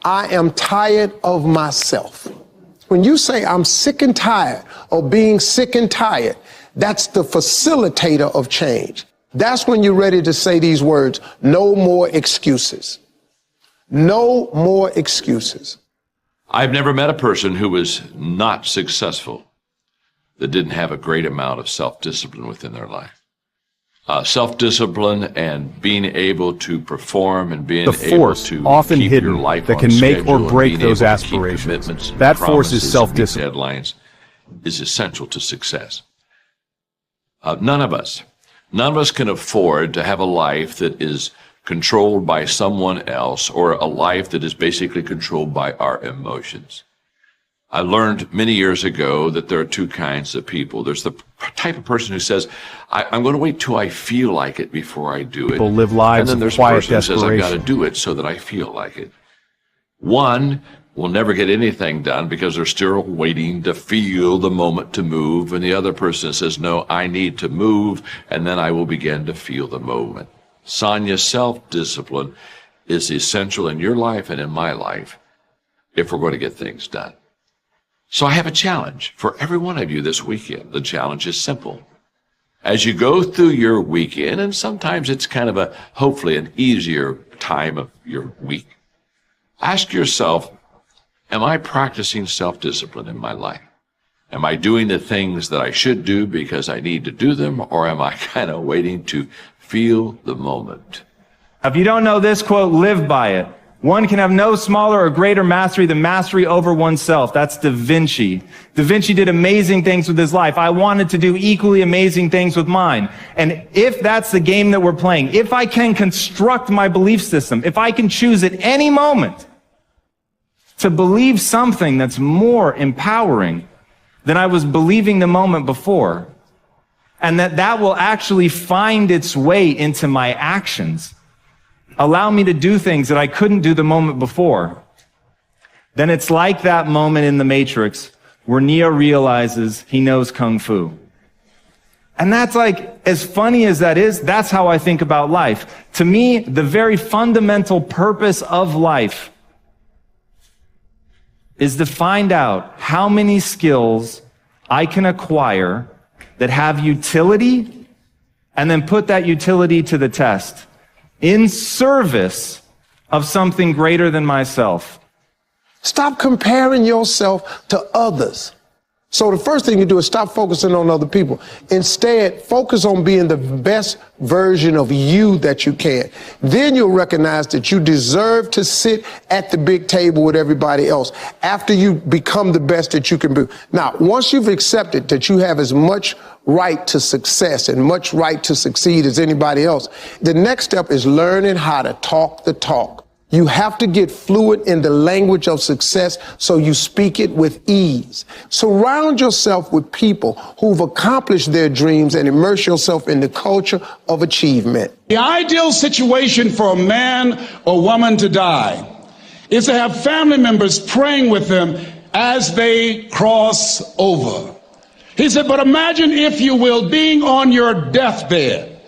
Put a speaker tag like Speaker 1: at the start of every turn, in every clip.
Speaker 1: I am tired of myself. When you say I'm sick and tired of being sick and tired, that's the facilitator of change. That's when you're ready to say these words, no more excuses. No more excuses.
Speaker 2: I've never met a person who was not successful that didn't have a great amount of self-discipline within their life. Self-discipline and being able to perform and being able to
Speaker 3: the force often hidden that can make or break those aspirations. That force is self-discipline.
Speaker 2: Deadlines is essential to success. None of us can afford to have a life that is controlled by someone else, or a life that is basically controlled by our emotions. I learned many years ago that there are two kinds of people. There's the type of person who says, I'm going to wait till I feel like it before I do it.
Speaker 3: People live lives
Speaker 2: and then there's
Speaker 3: of quiet
Speaker 2: a person who says, I've got to
Speaker 3: desperation.
Speaker 2: do it so that I feel like it. One will never get anything done because they're still waiting to feel the moment to move. And the other person says, no, I need to move, and then I will begin to feel the moment. Sonia, self-discipline is essential in your life and in my life if we're going to get things done. So I have a challenge for every one of you this weekend. The challenge is simple. As you go through your weekend, and sometimes it's kind of hopefully an easier time of your week, ask yourself, am I practicing self-discipline in my life? Am I doing the things that I should do because I need to do them, or am I kind of waiting to feel the moment?
Speaker 4: If you don't know this quote, live by it. One can have no smaller or greater mastery than mastery over oneself. That's Da Vinci. Da Vinci did amazing things with his life. I wanted to do equally amazing things with mine. And if that's the game that we're playing, if I can construct my belief system, if I can choose at any moment to believe something that's more empowering than I was believing the moment before, and that will actually find its way into my actions, allow me to do things that I couldn't do the moment before, then it's like that moment in The Matrix where Neo realizes he knows Kung Fu. And that's like, as funny as that is, that's how I think about life. To me, the very fundamental purpose of life is to find out how many skills I can acquire that have utility, and then put that utility to the test in service of something greater than myself.
Speaker 1: Stop comparing yourself to others. So the first thing you do is stop focusing on other people. Instead, focus on being the best version of you that you can. Then you'll recognize that you deserve to sit at the big table with everybody else after you become the best that you can be. Now, once you've accepted that you have as much right to success and much right to succeed as anybody else, the next step is learning how to talk the talk. You have to get fluent in the language of success so you speak it with ease. Surround yourself with people who've accomplished their dreams and immerse yourself in the culture of achievement.
Speaker 5: The ideal situation for a man or woman to die is to have family members praying with them as they cross over. He said, but imagine, if you will, being on your deathbed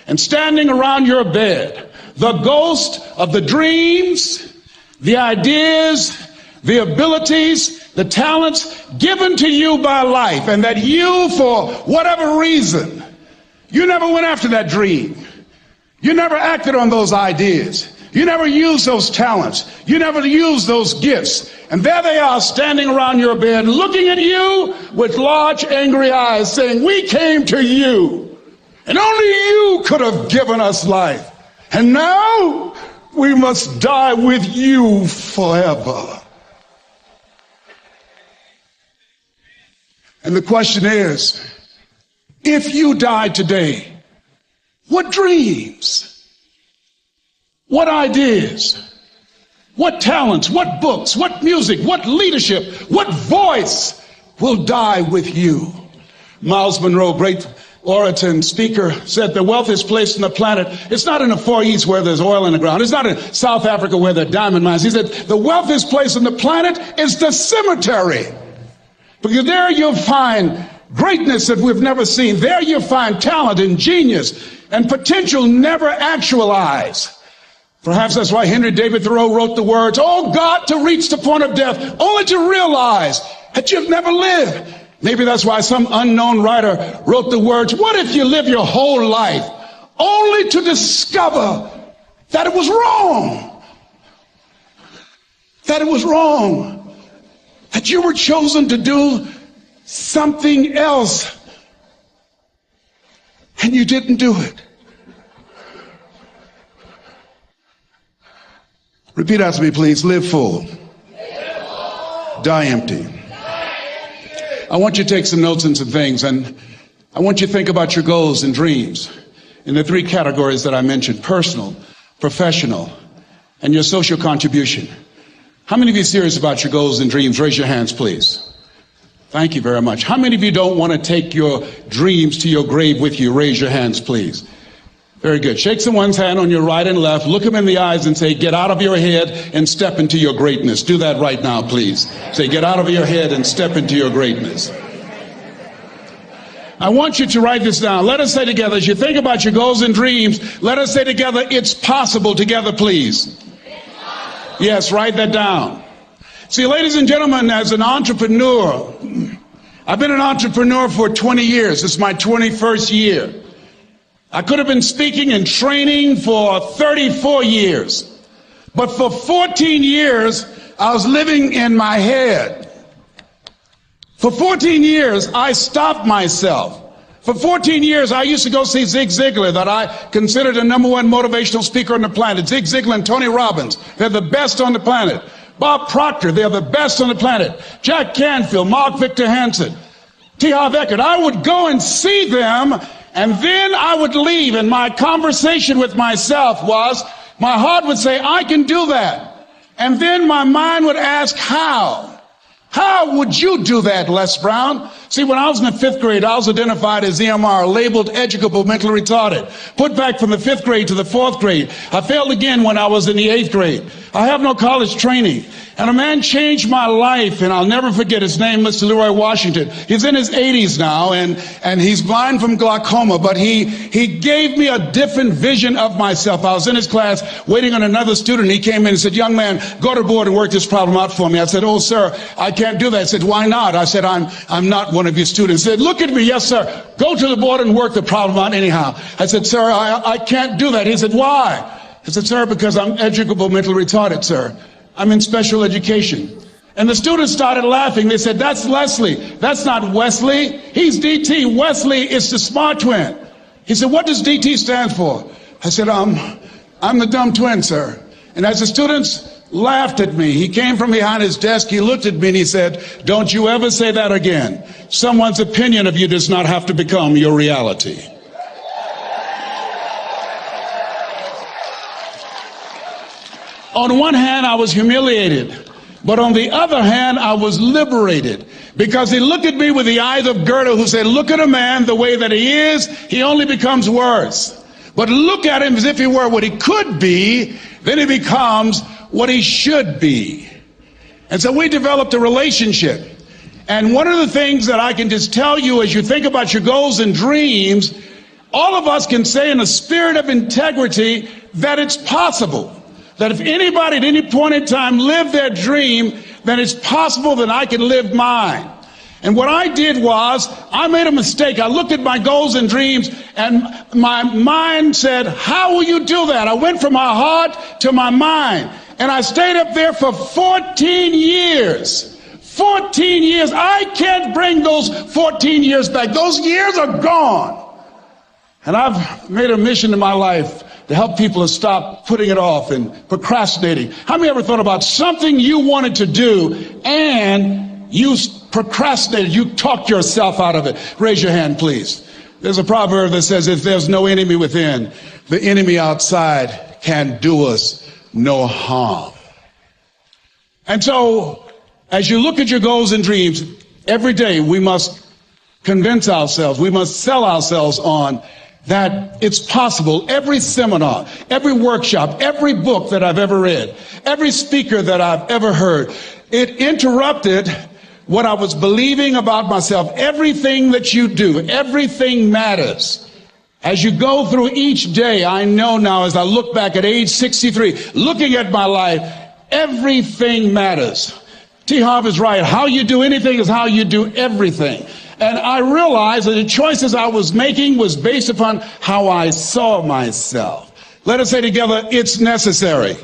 Speaker 5: and standing around your bed, the ghost of the dreams, the ideas, the abilities, the talents given to you by life, and that you, for whatever reason, you never went after that dream. You never acted on those ideas. You never used those talents. You never used those gifts. And there they are standing around your bed looking at you with large angry eyes saying, we came to you and only you could have given us life. And now we must die with you forever. And the question is, if you died today, what dreams, what ideas, what talents, what books, what music, what leadership, what voice will die with you? Miles Monroe, great orator and speaker, said the wealthiest place on the planet, it's not in the Far East where there's oil in the ground. It's not in South Africa where there are diamond mines. He said the wealthiest place on the planet is the cemetery. Because there you'll find greatness that we've never seen. There you'll find talent and genius and potential never actualized. Perhaps that's why Henry David Thoreau wrote the words, "Oh God, to reach the point of death, only to realize that you've never lived." Maybe that's why some unknown writer wrote the words, "What if you live your whole life only to discover that it was wrong? That it was wrong. That you were chosen to do something else and you didn't do it." Repeat after me, please. Live full. Die empty. I want you to take some notes and some things, and I want you to think about your goals and dreams in the three categories that I mentioned: personal, professional, and your social contribution. How many of you are serious about your goals and dreams? Raise your hands, please. Thank you very much. How many of you don't want to take your dreams to your grave with you? Raise your hands, please. Very good. Shake someone's hand on your right and left. Look them in the eyes and say, "Get out of your head and step into your greatness." Do that right now, please. Say, "Get out of your head and step into your greatness." I want you to write this down. Let us say together, as you think about your goals and dreams, let us say together, "It's possible," together, please. Yes, write that down. See, ladies and gentlemen, as an entrepreneur, I've been an entrepreneur for 20 years. This is my 21st year. I could have been speaking and training for 34 years. But for 14 years, I was living in my head. For 14 years, I stopped myself. For 14 years, I used to go see Zig Ziglar, that I considered the #1 motivational speaker on the planet. Zig Ziglar and Tony Robbins, they're the best on the planet. Bob Proctor, they're the best on the planet. Jack Canfield, Mark Victor Hansen, T. Harv Eckert. I would go and see them, and then I would leave, and my conversation with myself was, my heart would say, "I can do that." And then my mind would ask, how? How would you do that, Les Brown? See, when I was in the 5th grade, I was identified as EMR, labeled educable, mentally retarded. Put back from the 5th grade to the 4th grade. I failed again when I was in the 8th grade. I have no college training. And a man changed my life, and I'll never forget his name, Mr. Leroy Washington. He's in his 80s now, and he's blind from glaucoma, but he gave me a different vision of myself. I was in his class waiting on another student. He came in and said, "Young man, go to the board and work this problem out for me." I said, "Oh, sir, I can't do that." He said, "Why not?" I said, I'm not one of your students." He said, "Look at me." "Yes, sir. Go to the board and work the problem out anyhow." I said, "Sir, I can't do that." He said, "Why?" I said, "Sir, because I'm educable, mentally retarded, sir. I'm in special education." And the students started laughing. They said, "That's Leslie. That's not Wesley. He's DT. Wesley is the smart twin." He said, "What does DT stand for?" I said, I'm the dumb twin, sir." And as the students laughed at me, he came from behind his desk, he looked at me and he said, "Don't you ever say that again. Someone's opinion of you does not have to become your reality." On one hand, I was humiliated, but on the other hand, I was liberated, because he looked at me with the eyes of Goethe, who said, "Look at a man the way that he is, he only becomes worse. But look at him as if he were what he could be, then he becomes what he should be." And so we developed a relationship. And one of the things that I can just tell you as you think about your goals and dreams, all of us can say in a spirit of integrity that it's possible. That if anybody at any point in time lived their dream, then it's possible that I can live mine. And what I did was, I made a mistake. I looked at my goals and dreams, and my mind said, "How will you do that?" I went from my heart to my mind, and I stayed up there for 14 years. 14 years. I can't bring those 14 years back. Those years are gone. And I've made a mission in my life to help people to stop putting it off and procrastinating. How many ever thought about something you wanted to do and you procrastinated, you talked yourself out of it? Raise your hand, please. There's a proverb that says, if there's no enemy within, the enemy outside can do us no harm. And so, as you look at your goals and dreams, every day we must convince ourselves, we must sell ourselves on that it's possible. Every seminar, every workshop, every book that I've ever read, every speaker that I've ever heard, it interrupted what I was believing about myself. Everything that you do, everything matters. As you go through each day, I know now as I look back at age 63, looking at my life, everything matters. T. Harvey's right. How you do anything is how you do everything. And I realized that the choices I was making was based upon how I saw myself. Let us say together, it's necessary.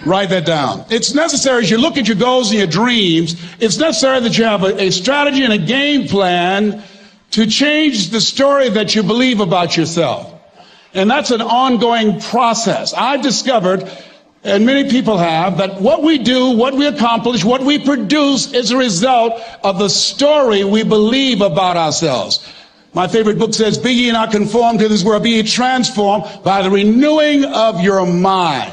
Speaker 5: Write that down. It's necessary as you look at your goals and your dreams, it's necessary that you have a strategy and a game plan to change the story that you believe about yourself. And that's an ongoing process. I've discovered, and many people have, that what we do, what we accomplish, what we produce is a result of the story we believe about ourselves. My favorite book says, "Be ye not conformed to this world, be ye transformed by the renewing of your mind."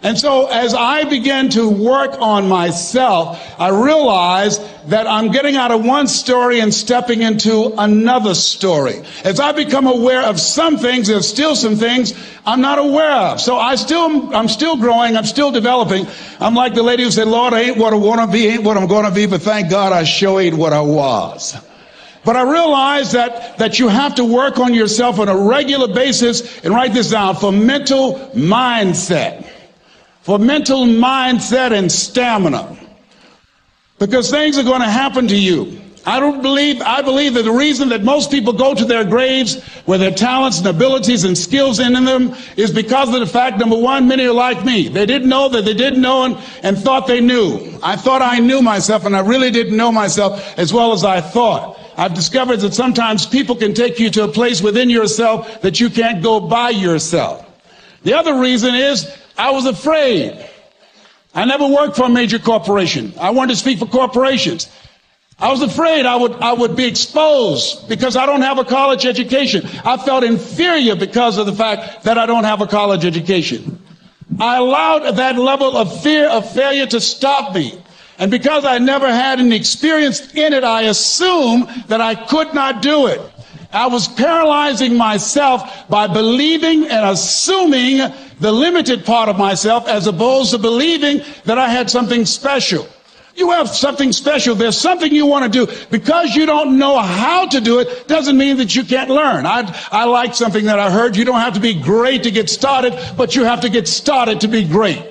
Speaker 5: And so as I began to work on myself, I realized that I'm getting out of one story and stepping into another story. As I become aware of some things, there's still some things I'm not aware of. So I'm still growing, I'm still developing. I'm like the lady who said, "Lord, I ain't what I want to be, ain't what I'm going to be, but thank God I sure ain't what I was." But I realize that you have to work on yourself on a regular basis, and write this down, for mental mindset. For mental mindset and stamina. Because things are going to happen to you. I believe that the reason that most people go to their graves with their talents and abilities and skills in them is because of the fact, number one, many are like me. They didn't know that they didn't know and thought they knew. I thought I knew myself, and I really didn't know myself as well as I thought. I've discovered that sometimes people can take you to a place within yourself that you can't go by yourself. The other reason is I was afraid. I never worked for a major corporation. I wanted to speak for corporations. I was afraid I would be exposed because I don't have a college education. I felt inferior because of the fact that I don't have a college education. I allowed that level of fear of failure to stop me. And because I never had any experience in it, I assumed that I could not do it. I was paralyzing myself by believing and assuming the limited part of myself as opposed to believing that I had something special. You have something special. There's something you want to do. Because you don't know how to do it doesn't mean that you can't learn. I like something that I heard. You don't have to be great to get started, but you have to get started to be great.